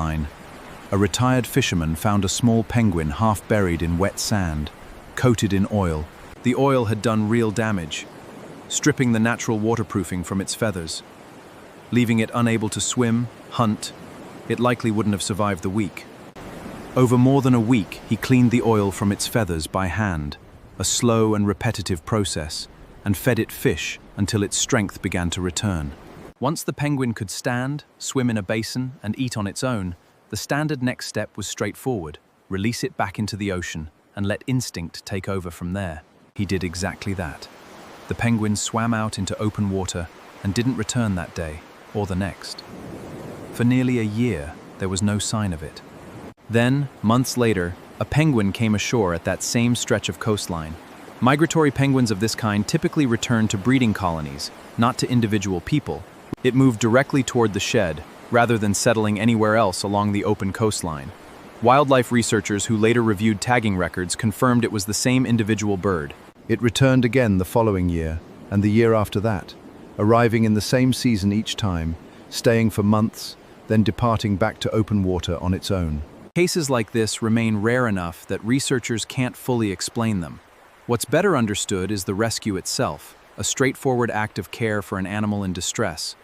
coastline. A retired fisherman found a small penguin half buried in wet sand, coated in oil. The oil had done real damage, stripping the natural waterproofing from its feathers. Leaving it unable to swim, hunt, it likely wouldn't have survived the week. Over more than a week, he cleaned the oil from its feathers by hand, a slow and repetitive process, and fed it fish until its strength began to return. Once the penguin could stand, swim in a basin, and eat on its own, the standard next step was straightforward: release it back into the ocean and let instinct take over from there. He did exactly that. The penguin swam out into open water and didn't return that day or the next. For nearly a year, there was no sign of it. Then, months later, a penguin came ashore at that same stretch of coastline. Migratory penguins of this kind typically return to breeding colonies, not to individual people. It moved directly toward the shed, rather than settling anywhere else along the open coastline. Wildlife researchers who later reviewed tagging records confirmed it was the same individual bird. It returned again the following year, and the year after that, arriving in the same season each time, staying for months, then departing back to open water on its own. Cases like this remain rare enough that researchers can't fully explain them. What's better understood is the rescue itself, a straightforward act of care for an animal in distress,